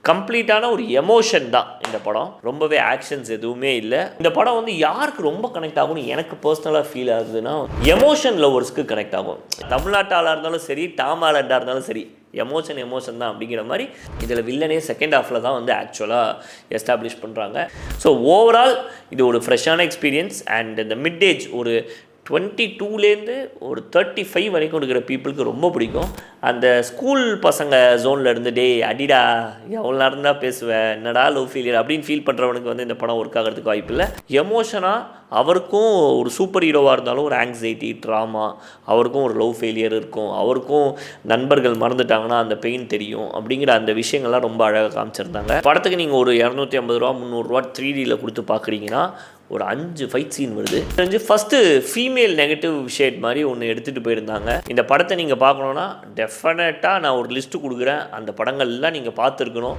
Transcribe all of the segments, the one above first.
கம்ப்ளீட்டான ஒரு எமோஷன் தான் இந்த படம். ரொம்பவே ஆக்ஷன்ஸ் எதுவுமே இல்லை. இந்த படம் வந்து யாருக்கு ரொம்ப கனெக்ட் ஆகும்னு எனக்கு பர்சனலாக ஃபீல் ஆகுதுன்னா, எமோஷன் லவர்ஸ்க்கு கனெக்ட் ஆகும். தமிழ்நாட்டு ஆளாக இருந்தாலும் சரி, டாம் ஹாலண்டாக இருந்தாலும் சரி, எமோஷன் தான் அப்படிங்கிற மாதிரி இதில் வில்லனே செகண்ட் ஹாஃபில் தான் வந்து ஆக்சுவலாக எஸ்டாப்ளிஷ் பண்ணுறாங்க. ஸோ ஓவரால் இது ஒரு ஃப்ரெஷ்ஷான எக்ஸ்பீரியன்ஸ். அண்ட் இந்த மிட் ஏஜ் ஒரு 22லேருந்து ஒரு 35 வரைக்கும் இருக்கிற பீப்புளுக்கு ரொம்ப பிடிக்கும். அந்த ஸ்கூல் பசங்க ஜோனில் இருந்து அடிடா எவ்வளோ நேரம் தான் பேசுவேன், என்னடா லவ் ஃபெயிலியர் அப்படின்னு ஃபீல் பண்ணுறவனுக்கு வந்து இந்த படம் ஒர்க் ஆகிறதுக்கு வாய்ப்பு இல்லை. எமோஷனாக அவருக்கும் ஒரு சூப்பர் ஹீரோவாக இருந்தாலும் ஒரு ஆங்ஸைட்டி, ட்ராமா, அவருக்கும் ஒரு லவ் ஃபெயிலியர் இருக்கும், அவருக்கும் நண்பர்கள் மறந்துட்டாங்கன்னா அந்த பெயின் தெரியும் அப்படிங்கிற அந்த விஷயங்கள்லாம் ரொம்ப அழகாக காமிச்சிருந்தாங்க. படத்துக்கு நீங்கள் ஒரு 250 ரூபா 300 ரூபா 3Dயில் கொடுத்து பார்க்குறீங்கன்னா ஒரு 5 ஃபைட் சீன் வருது. ஃபஸ்ட்டு ஃபீமேல் நெகட்டிவ் ஷேட் மாதிரி ஒன்று எடுத்துகிட்டு போயிருந்தாங்க. இந்த படத்தை நீங்கள் பார்க்கணுன்னா டெஃபினட்டாக நான் ஒரு லிஸ்ட்டு கொடுக்குறேன். அந்த படங்கள்லாம் நீங்கள் பார்த்துருக்கணும்.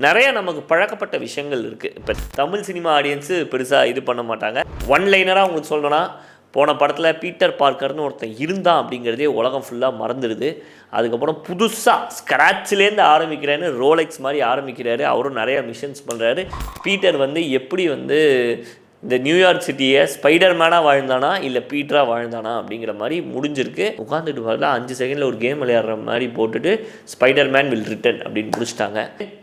நிறைய நமக்கு பழக்கப்பட்ட விஷயங்கள் இருக்குது. இப்போ தமிழ் சினிமா ஆடியன்ஸு பெருசாக இது பண்ண மாட்டாங்க. ஒன் லைனராக உங்களுக்கு சொல்லணும்னா, போன படத்தில் பீட்டர் பார்க்கர்னு ஒருத்தன் இருந்தான் அப்படிங்கிறதே உலகம் ஃபுல்லாக மறந்துடுது. அதுக்கப்புறம் புதுசாக ஸ்க்ராட்ச்லேருந்து ஆரம்பிக்கிறேன்னு ரோலெக்ஸ் மாதிரி ஆரம்பிக்கிறாரு. அவரும் நிறைய மிஷன்ஸ் பண்ணுறாரு. பீட்டர் வந்து எப்படி வந்து இந்த நியூயார்க் சிட்டியை ஸ்பைடர் மேனாக வாழ்ந்தானா இல்லை பீட்டராக வாழ்ந்தானா அப்படிங்கிற மாதிரி முடிஞ்சிருக்கு. உட்காந்துட்டு வரல 5 செகண்டில் ஒரு கேம் விளையாடுற மாதிரி போட்டுட்டு ஸ்பைடர் மேன் வில் ரிட்டன் அப்படின்னு முடிச்சிட்டாங்க.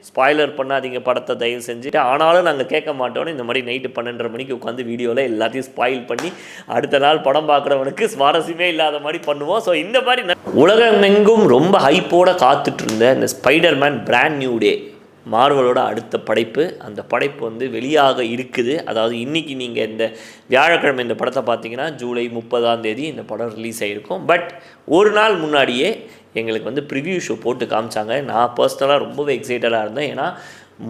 ஸ்பாய்லர் பண்ணாதீங்க படத்தை தயவு செஞ்சுட்டு. ஆனாலும் நாங்கள் கேட்க மாட்டோன்னு இந்த மாதிரி நைட்டு 12:30 மணிக்கு உட்காந்து வீடியோவில் எல்லாத்தையும் ஸ்பாயில் பண்ணி அடுத்த நாள் படம் பார்க்குறவனுக்கு சுவாரஸ்யமே இல்லாத மாதிரி பண்ணுவோம். ஸோ இந்த மாதிரி உலகமெங்கும் ரொம்ப ஹைப்போட காத்துட்டு இருந்த இந்த spider man brand new day, மார்வலோட அடுத்த படைப்பு. அந்த படைப்பு வந்து வெளியாக இருக்குது. அதாவது இன்றைக்கி நீங்கள் இந்த வியாழக்கிழமை இந்த படத்தை பார்த்தீங்கன்னா ஜூலை 30 இந்த படம் ரிலீஸ் ஆகிருக்கும். பட் ஒரு நாள் முன்னாடியே எங்களுக்கு வந்து ப்ரிவ்யூ ஷோ போட்டு காமிச்சாங்க. நான் பர்சனலாக ரொம்பவே எக்ஸைட்டடாக இருந்தேன். ஏன்னா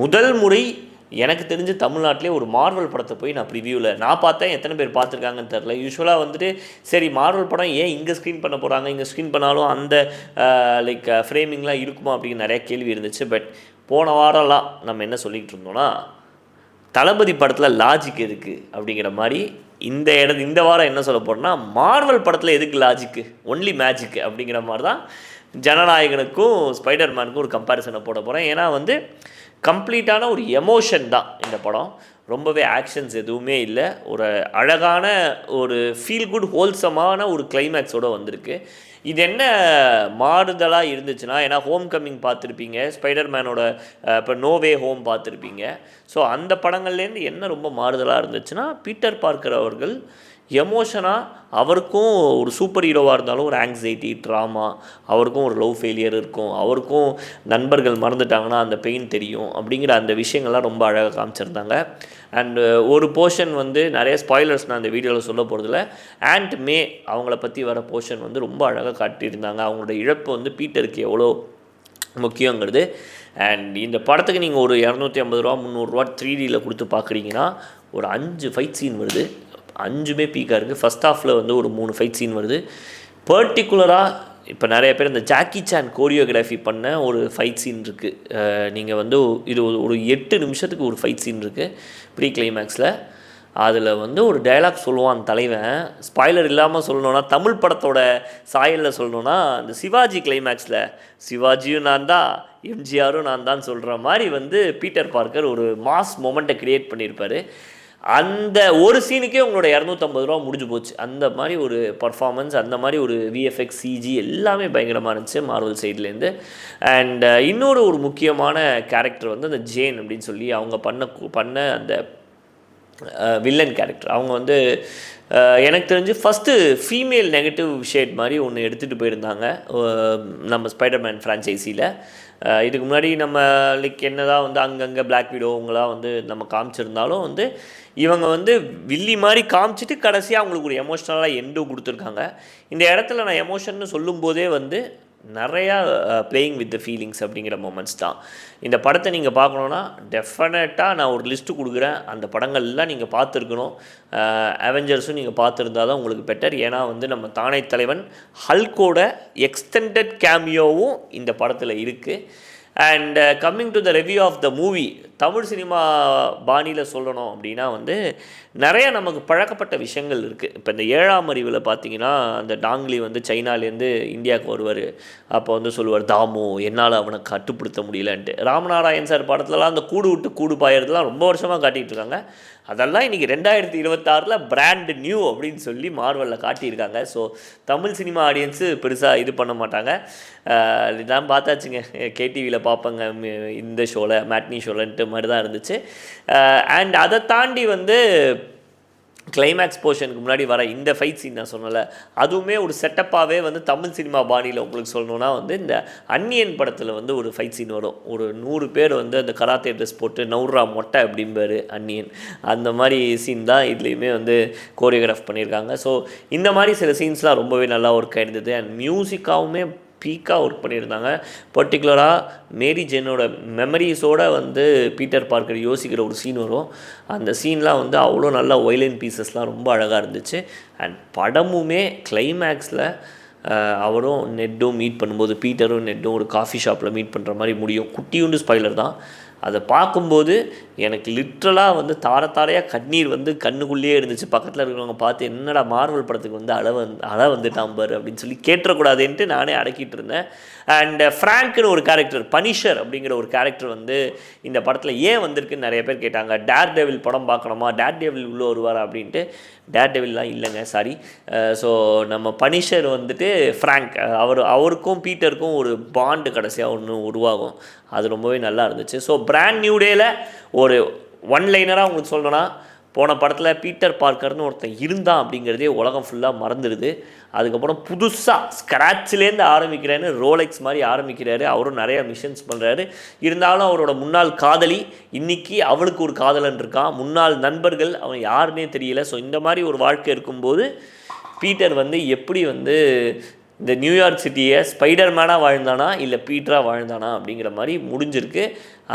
முதல் முறை எனக்கு தெரிஞ்சு தமிழ்நாட்டிலே ஒரு மார்வல் படத்தை போய் நான் ப்ரிவியூவில் நான் பார்த்தேன். எத்தனை பேர் பார்த்துருக்காங்கன்னு தெரில. யூஸ்வலாக வந்துட்டு சரி மார்வல் படம் ஏன் இங்கே ஸ்க்ரீன் பண்ண போகிறாங்க, இங்கே ஸ்க்ரீன் பண்ணாலும் அந்த லைக் ஃப்ரேமிங்லாம் இருக்குமா அப்படின்னு நிறையா கேள்வி இருந்துச்சு. பட் போன வாரம்லாம் நம்ம என்ன சொல்லிக்கிட்டு இருந்தோம்னா, தளபதி படத்தில் லாஜிக் எதுக்கு அப்படிங்கிற மாதிரி இந்த வாரம் என்ன சொல்ல போகிறோன்னா, மார்வல் படத்தில் எதுக்கு லாஜிக்கு, ஒன்லி மேஜிக் அப்படிங்கிற மாதிரி தான் ஜனநாயகனுக்கும் ஸ்பைடர் மேனுக்கும் ஒரு கம்பேரிசனை போட போகிறேன். ஏன்னா வந்து கம்ப்ளீட்டான ஒரு எமோஷன் தான் இந்த படம். ரொம்பவே ஆக்ஷன்ஸ் எதுவுமே இல்லை. ஒரு அழகான ஒரு ஃபீல் குட் ஹோல்சமான ஒரு கிளைமேக்ஸோடு வந்திருக்கு. இது என்ன மாறுதலாக இருந்துச்சுன்னா, ஏன்னா ஹோம் கம்மிங் பார்த்துருப்பீங்க, ஸ்பைடர் மேனோட இப்போ நோவே ஹோம் பார்த்துருப்பீங்க. ஸோ அந்த படங்கள்லேருந்து என்ன ரொம்ப மாறுதலாக இருந்துச்சுன்னா, பீட்டர் பார்க்கர் அவர்கள் எமோஷனாக அவருக்கும் ஒரு சூப்பர் ஹீரோவாக இருந்தாலும் ஒரு ஆங்ஸைட்டி, ட்ராமா, அவருக்கும் ஒரு லவ் ஃபெயிலியர் இருக்கும், அவருக்கும் நண்பர்கள் மறந்துட்டாங்கன்னா அந்த பெயின் தெரியும் அப்படிங்கிற அந்த விஷயங்கள்லாம் ரொம்ப அழகாக காமிச்சிருந்தாங்க. அண்டு ஒரு போர்ஷன் வந்து நிறைய ஸ்பாய்லர்ஸ் நான் அந்த வீடியோவில் சொல்ல போகிறதில்ல. ஆண்ட் மே அவங்கள பற்றி வர போர்ஷன் வந்து ரொம்ப அழகாக காட்டியிருந்தாங்க. அவங்களோட இழப்பு வந்து பீட்டருக்கு எவ்வளோ முக்கியங்கிறது. அண்ட் இந்த படத்துக்கு நீங்கள் ஒரு 250 ரூபா 300 ரூபா 3Dயில் கொடுத்து பார்க்குறீங்கன்னா ஒரு 5 ஃபைட் சீன் வருது. 5மே பீக்காக இருக்குது. ஃபஸ்ட் ஹாஃபில் வந்து ஒரு 3 ஃபைட் சீன் வருது. பர்டிகுலராக இப்போ நிறைய பேர் இந்த ஜாக்கி சான் கோரியோகிராஃபி பண்ண ஒரு ஃபைட் சீன் இருக்குது. நீங்கள் வந்து இது ஒரு 8 நிமிஷத்துக்கு ஒரு ஃபைட் சீன் இருக்குது ப்ரீ கிளைமேக்ஸில். அதில் வந்து ஒரு டைலாக் சொல்லுவான் தலைவன். ஸ்பாய்லர் இல்லாமல் சொல்லணுன்னா, தமிழ் படத்தோட சாயலில் சொல்லணுன்னா, இந்த சிவாஜி கிளைமேக்ஸில் சிவாஜியும் நான் தான், எம்ஜிஆரும் நான் தான் சொல்கிற மாதிரி வந்து பீட்டர் பார்க்கர் ஒரு மாஸ் மொமெண்ட்டை க்ரியேட் பண்ணியிருப்பார். அந்த ஒரு சீனுக்கே உங்களோட 250 ரூபா முடிஞ்சு போச்சு. அந்த மாதிரி ஒரு பர்ஃபார்மன்ஸ், அந்த மாதிரி ஒரு விஎஃப்எக்ஸ், சிஜி எல்லாமே பயங்கரமாக இருந்துச்சு மார்வல் சைட்லேருந்து. அண்ட் இன்னொரு முக்கியமான கேரக்டர் வந்து அந்த ஜேன் அப்படின்னு சொல்லி அவங்க பண்ண அந்த வில்லன் கேரக்டர். அவங்க வந்து எனக்கு தெரிஞ்சு ஃபஸ்ட்டு ஃபீமேல் நெகட்டிவ் ஷேட் மாதிரி ஒன்று எடுத்துகிட்டு போயிருந்தாங்க நம்ம ஸ்பைடர்மேன் ஃப்ரான்ச்சைஸியில். இதுக்கு முன்னாடி நம்ம லைக் என்ன தான் வந்து அங்கங்கே பிளாக் விடோ அவங்களாம் வந்து நம்ம காமிச்சிருந்தாலும் வந்து இவங்க வந்து வில்லி மாதிரி காமிச்சிட்டு கடைசியாக அவங்களுக்கு ஒரு எமோஷ்னலாக எண்டும் கொடுத்துருக்காங்க. இந்த இடத்துல நான் எமோஷன்னு சொல்லும்போதே வந்து நிறையா பிளேயிங் வித் த ஃபீலிங்ஸ் அப்படிங்கிற மொமெண்ட்ஸ் தான். இந்த படத்தை நீங்கள் பார்க்கணுன்னா டெஃபினட்டாக நான் ஒரு லிஸ்ட்டு கொடுக்குறேன். அந்த படங்கள்லாம் நீங்கள் பார்த்துருக்கணும். அவெஞ்சர்ஸும் நீங்கள் பார்த்துருந்தா தான் உங்களுக்கு பெட்டர். ஏன்னா வந்து நம்ம தானே தலைவன் ஹல்கோட எக்ஸ்டெண்டட் கேமியோவும் இந்த படத்தில் இருக்குது. And coming to the review of the movie, Tamil cinema பாணியில் சொல்லணும் அப்படின்னா வந்து நிறைய நமக்கு பழக்கப்பட்ட விஷயங்கள் இருக்குது. இப்போ இந்த 7ஆம் அறிவில் பார்த்தீங்கன்னா அந்த டாங்லி வந்து சைனாலேருந்து இந்தியாவுக்கு வருவார். அப்போ வந்து சொல்லுவார், தாமு என்னால் அவனை கட்டுப்படுத்த முடியலன்ட்டு. ராமநாராயண் சார் படத்துலலாம் அந்த கூடு விட்டு கூடு பாயறதுலாம் ரொம்ப வருஷமாக காட்டிகிட்டு இருக்காங்க. அதெல்லாம் இன்றைக்கி 2026 பிராண்ட் நியூ அப்படின்னு சொல்லி மார்வலில் காட்டியிருக்காங்க. ஸோ தமிழ் சினிமா ஆடியன்ஸு பெருசாக இது பண்ண மாட்டாங்க. இதான் பார்த்தாச்சுங்க, கேடிவியில் பார்ப்பேங்க இந்த ஷோவில், மேட்னி ஷோலன்ட்டு மாதிரி தான் இருந்துச்சு. அண்ட் அதை தாண்டி வந்து கிளைமேக்ஸ் போர்ஷனுக்கு முன்னாடி வர இந்த ஃபைட் சீன் நான் சொன்னல, அதுவுமே ஒரு செட்டப்பாகவே வந்து தமிழ் சினிமா பாணியில் உங்களுக்கு சொல்லணுன்னா வந்து இந்த அன்னியன் படத்தில் வந்து ஒரு ஃபைட் சீன் வரும். ஒரு 100 பேர் வந்து அந்த கராத்தே ட்ரெஸ் போட்டு நவுரா மொட்டை அப்படிம்பாரு அன்னியன். அந்த மாதிரி சீன் தான் இதுலேயுமே வந்து கோரியோகிராஃப் பண்ணியிருக்காங்க. ஸோ இந்த மாதிரி சில சீன்ஸ்லாம் ரொம்பவே நல்லா ஒர்க் ஆகிருந்தது. அண்ட் மியூசிக்காகவுமே பீக்காக ஒர்க் பண்ணியிருந்தாங்க. பர்டிகுலராக மேரி ஜென்னோட மெமரிஸோடு வந்து பீட்டர் பார்க்கர் யோசிக்கிற ஒரு சீன் வரும். அந்த சீன்லாம் வந்து அவ்வளோ நல்ல வயலின் பீசஸ்லாம் ரொம்ப அழகாக இருந்துச்சு. அண்ட் படமுமே கிளைமேக்ஸில் அவரும் நெட்டும் மீட் பண்ணும்போது, பீட்டரும் நெட்டும் ஒரு காஃபி ஷாப்பில் மீட் பண்ணுற மாதிரி முடியும். குட்டியுண்டு ஸ்பாய்லர் தான். அதை பார்க்கும்போது எனக்கு லிட்ரலாக வந்து தாரையாக கண்ணீர் வந்து கண்ணுக்குள்ளேயே இருந்துச்சு. பக்கத்தில் இருக்கிறவங்க பார்த்து, என்னடா மார்வல் படத்துக்கு வந்து அழ வந்துட்டான் பாரு அப்படின்னு சொல்லி கேட்டுறக்கூடாதுன்ட்டு நானே அடக்கிட்டு இருந்தேன். அண்ட் ஃப்ராங்க்னு ஒரு கேரக்டர், பனிஷர் அப்படிங்கிற ஒரு கேரக்டர் வந்து இந்த படத்தில் ஏன் வந்திருக்குன்னு நிறைய பேர் கேட்டாங்க. டேர் டெவில் படம் பார்க்கணுமா, டேர் டெவில் உள்ளே வருவாரா அப்படின்ட்டு. டேர் டெவில்லாம் இல்லைங்க, சாரி. ஸோ நம்ம பனிஷர் வந்துட்டு ஃப்ராங்க், அவருக்கும் பீட்டருக்கும் ஒரு பாண்டு கடைசியாக ஒன்று உருவாகும். அது ரொம்பவே நல்லா இருந்துச்சு. ஸோ பிராண்ட் நியூ டேயில் ஒரு ஒன் லைனராக உங்களுக்கு சொல்லணும்னா, போன படத்தில் பீட்டர் பார்க்கர்னு ஒருத்தன் இருந்தான் அப்படிங்கிறதே உலகம் ஃபுல்லாக மறந்துடுது. அதுக்கப்புறம் புதுசாக ஸ்க்ராட்ச்லேருந்து ஆரம்பிக்கிறேன்னு ரோலெக்ஸ் மாதிரி ஆரம்பிக்கிறாரு. அவரும் நிறையா மிஷன்ஸ் பண்ணுறாரு. இருந்தாலும் அவரோட முன்னாள் காதலி, இன்றைக்கி அவளுக்கு ஒரு காதலன் இருக்கான். முன்னாள் நண்பர்கள், அவன் யாருன்னே தெரியல. ஸோ இந்த மாதிரி ஒரு வாழ்க்கை இருக்கும்போது பீட்டர் வந்து எப்படி வந்து இந்த நியூயார்க் சிட்டியை ஸ்பைடர்மேனாக வாழ்ந்தானா இல்லை பீட்டராக வாழ்ந்தானா அப்படிங்கிற மாதிரி முடிஞ்சிருக்கு.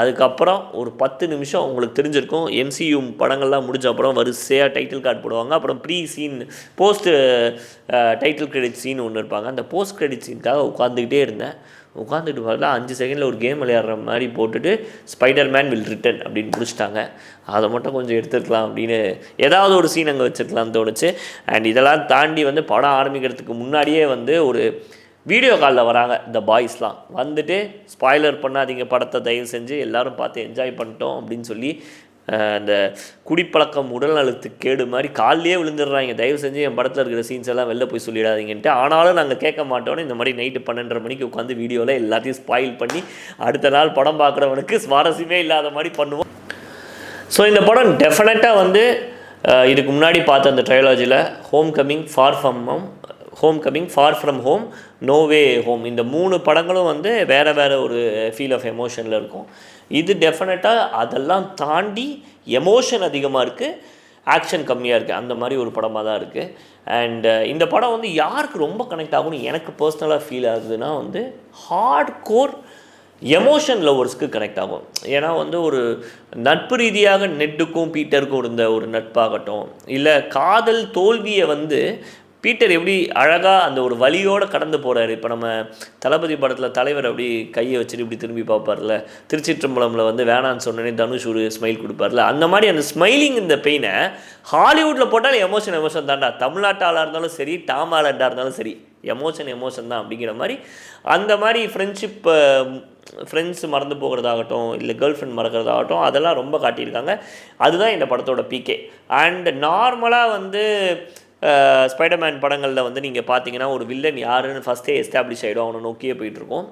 அதுக்கப்புறம் ஒரு 10 நிமிஷம் உங்களுக்கு தெரிஞ்சிருக்கும். MCU படங்கள்லாம் முடிஞ்ச அப்புறம் வரிசையாக டைட்டில் கார்டு போடுவாங்க. அப்புறம் pre scene, post title credit scene ஒன்று இருப்பாங்க. அந்த போஸ்ட் கிரெடிட் சீனுக்காக உட்காந்துக்கிட்டே இருந்தேன். உட்காந்துட்டு வரல 5 செகண்டில் ஒரு கேம் விளையாடுற மாதிரி போட்டுட்டு ஸ்பைடர்மேன் வில் ரிட்டன் அப்படின்னு முடிச்சிட்டாங்க. அதை மட்டும் கொஞ்சம் எடுத்துருக்கலாம் அப்படின்னு ஏதாவது ஒரு சீன் அங்கே வச்சுருக்கலாம்னு தோணுச்சு. அண்ட் இதெல்லாம் தாண்டி வந்து படம் ஆரம்பிக்கிறதுக்கு முன்னாடியே வந்து ஒரு வீடியோ காலில் வராங்க இந்த பாய்ஸ்லாம். வந்துட்டு ஸ்பாய்லர் பண்ணாதீங்க படத்தை, தயவு செஞ்சு எல்லோரும் பார்த்து என்ஜாய் பண்ணிட்டோம் அப்படின்னு சொல்லி அந்த குடிப்பழக்கம் உடல் நலத்துக்கு கேடு மாதிரி காலையே விழுந்துடுறாங்க. தயவு செஞ்சு என் படத்தில் இருக்கிற சீன்ஸ் எல்லாம் வெளில போய் சொல்லிடாதீங்கன்ட்டு. ஆனாலும் நாங்கள் கேட்க மாட்டோன்னு இந்த மாதிரி நைட்டு 12:30 மணிக்கு உட்காந்து வீடியோவில் எல்லாத்தையும் ஸ்பாயில் பண்ணி அடுத்த நாள் படம் பார்க்குறவனுக்கு சுவாரஸ்யமே இல்லாத மாதிரி பண்ணுவோம். ஸோ இந்த படம் டெஃபினட்டாக வந்து இதுக்கு முன்னாடி பார்த்த அந்த ட்ரையாலஜியில் homecoming, far from home, no way home, இந்த 3 படங்களும் வந்து வேறு ஒரு ஃபீல் ஆஃப் எமோஷனில் இருக்கும். இது டெஃபினட்டாக அதெல்லாம் தாண்டி எமோஷன் அதிகமாக இருக்குது, ஆக்ஷன் கம்மியாக இருக்குது, அந்த மாதிரி ஒரு படமாக தான் இருக்குது. அண்ட் இந்த படம் வந்து யாருக்கு ரொம்ப கனெக்ட் ஆகும்னு எனக்கு பர்சனலாக ஃபீல் ஆகுதுன்னா வந்து ஹார்ட் கோர் எமோஷன் லவர்ஸ்க்கு கனெக்ட் ஆகும். ஏன்னா வந்து ஒரு நட்பு ரீதியாக நெட்டுக்கும் பீட்டருக்கும் இருந்த ஒரு நட்பாகட்டும், இல்லை காதல் தோல்வியை வந்து பீட்டர் எப்படி அழகாக அந்த ஒரு வழியோடு கடந்து போகிறாரு. இப்போ நம்ம தளபதி படத்தில் தலைவர் அப்படி கையை வச்சுட்டு இப்படி திரும்பி பார்ப்பார்ல, திருச்சிற்றம்பலமில் வந்து வேணான்னு சொன்னோன்னே தனுஷ் ஒரு ஸ்மைல் கொடுப்பார்ல, அந்த மாதிரி அந்த ஸ்மைலிங் இந்த பெயினை ஹாலிவுட்டில் போட்டாலும் எமோஷன் தான்டா. தமிழ்நாட்டு ஆளாக இருந்தாலும் சரி, டாம் ஆலண்டாக இருந்தாலும் சரி, எமோஷன் தான் அப்படிங்கிற மாதிரி. அந்த மாதிரி ஃப்ரெண்ட்ஸ் மறந்து போகிறதாகட்டும், இல்லை கேர்ள் ஃப்ரெண்ட் மறக்கிறதாகட்டும், அதெல்லாம் ரொம்ப காட்டியிருக்காங்க. அதுதான் இந்த படத்தோட பீக்கே. அண்ட் நார்மலாக வந்து ஸ்பைடர்மேன் படங்களில் வந்து நீங்கள் பார்த்தீங்கன்னா ஒரு வில்லன் யாருன்னு ஃபஸ்ட்டே எஸ்டாப்ளிஷ் ஆகிடும், அவனை நோக்கியே போயிட்டுருக்கோம்.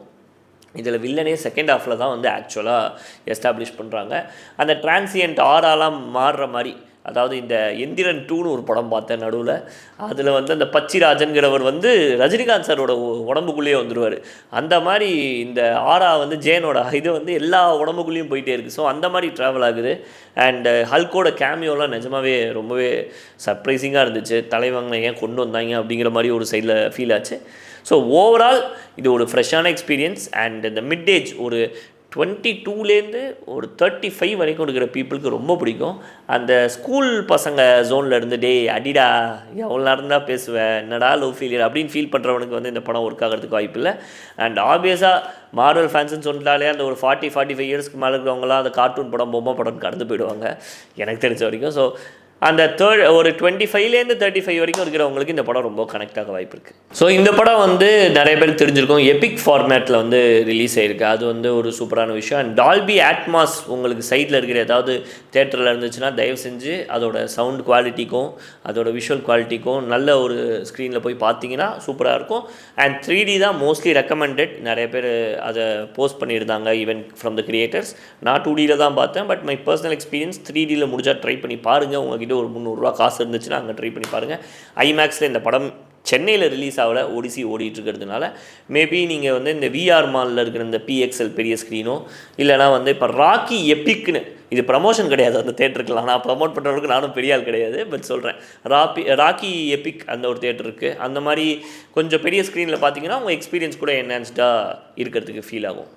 இதில் வில்லனே செகண்ட் ஹாஃபில் தான் வந்து ஆக்சுவலாக எஸ்டாப்ளிஷ் பண்ணுறாங்க. அந்த டிரான்சியன்ட் ஆராலாம் மாறுற மாதிரி, அதாவது இந்த எந்திரன் 2ன்னு ஒரு படம் பார்த்தேன் நடுவில். அதில் வந்து அந்த பச்சிராஜன்கிறவர் வந்து ரஜினிகாந்த் சாரோட உடம்புக்குள்ளேயே வந்துடுவார். அந்த மாதிரி இந்த ஆரா வந்து ஜேனோட இது வந்து எல்லா உடம்புக்குள்ளேயும் போயிட்டே இருக்குது. ஸோ அந்த மாதிரி ட்ராவல் ஆகுது. அண்டு ஹல்கோட கேமியோலாம் நிஜமாகவே ரொம்பவே சர்ப்ரைசிங்காக இருந்துச்சு. தலைவங்களை ஏன் கொண்டு வந்தாங்க அப்படிங்கிற மாதிரி ஒரு சைடில் ஃபீல் ஆச்சு. ஸோ ஓவரால் இது ஒரு ஃப்ரெஷ்ஷான எக்ஸ்பீரியன்ஸ். அண்ட் இந்த மிட் ஏஜ் ஒரு 22லேருந்து ஒரு 35 வரைக்கும் இருக்கிற பீப்புளுக்கு ரொம்ப பிடிக்கும். அந்த ஸ்கூல் பசங்க ஜோனில் இருந்து அடிடா எவ்வளோ நேரம் தான் பேசுவேன், என்னடா லவ் ஃபெயிலியர் அப்படின்னு ஃபீல் பண்ணுறவனுக்கு வந்து இந்த படம் ஒர்க் ஆகிறதுக்கு வாய்ப்பு இல்லை. அண்ட் ஆப்வியஸாக மார்வல் ஃபேன்ஸ்னு சொல்லிட்டாலே அந்த ஒரு 40-45 இயர்ஸ்க்கு மேலே இருக்கிறவங்களாம் அந்த கார்ட்டூன் படம் பொம்மை படம் கடந்து போயிடுவாங்க எனக்கு தெரிஞ்ச வரைக்கும். ஸோ அந்த ஒரு 25லேருந்து 35 வரைக்கும் இருக்கிறவங்களுக்கு இந்த படம் ரொம்ப கனெக்ட் ஆக வாய்ப்பு இருக்குது. ஸோ இந்த படம் வந்து நிறைய பேருக்கு தெரிஞ்சிருக்கும், எபிக் ஃபார்மேட்டில் வந்து ரிலீஸ் ஆகிருக்கு. அது வந்து ஒரு சூப்பரான விஷயம். அண்ட் டால்பி ஆட்மாஸ் உங்களுக்கு சைடில் இருக்கிற ஏதாவது தேட்டரில் இருந்துச்சுன்னா தயவு செஞ்சு அதோட சவுண்ட் குவாலிட்டிக்கும் அதோட விஷுவல் குவாலிட்டிக்கும் நல்ல ஒரு ஸ்க்ரீனில் போய் பார்த்தீங்கன்னா சூப்பராக இருக்கும். அண்ட் 3D தான் மோஸ்ட்லி ரெக்கமெண்டட். நிறைய பேர் அதை போஸ்ட் பண்ணியிருந்தாங்க ஈவன் ஃப்ரம் த கிரியேட்டர்ஸ். நான் 2Dயில் தான் பார்த்தேன். பட் மை பர்சனல் எக்ஸ்பீரியன்ஸ் 3Dயில் முடிஞ்சால் ட்ரை பண்ணி பாருங்கள். உங்கள்கிட்ட ஒரு 300 ரூபா காசு இருந்துச்சுன்னா அங்கே ட்ரை பண்ணி பாருங்கள். ஐமேக்ஸில் இந்த படம் சென்னையில் ரிலீஸ் ஆகல, ஓடிசி ஓடிட்டுருக்கிறதுனால மேபி நீங்கள் வந்து இந்த விஆர் மாலில் இருக்கிற இந்த பிஎக்ஸ்எல் பெரிய ஸ்க்ரீனோ இல்லைனா வந்து இப்போ ராக்கி எப்பிக்னு, இது ப்ரமோஷன் கிடையாது அந்த தேட்டருக்குலாம், நான் ப்ரமோட் பண்ணுறவங்களுக்கு நானும் பெரிய ஆள் கிடையாது, பட் சொல்கிறேன். ராக்கி எப்பிக் அந்த ஒரு தேட்டர் இருக்குது. அந்த மாதிரி கொஞ்சம் பெரிய ஸ்க்ரீனில் பார்த்தீங்கன்னா உங்கள் எக்ஸ்பீரியன்ஸ் கூட என்ஹான்ஸ்டாக இருக்கிறதுக்கு ஃபீல் ஆகும்.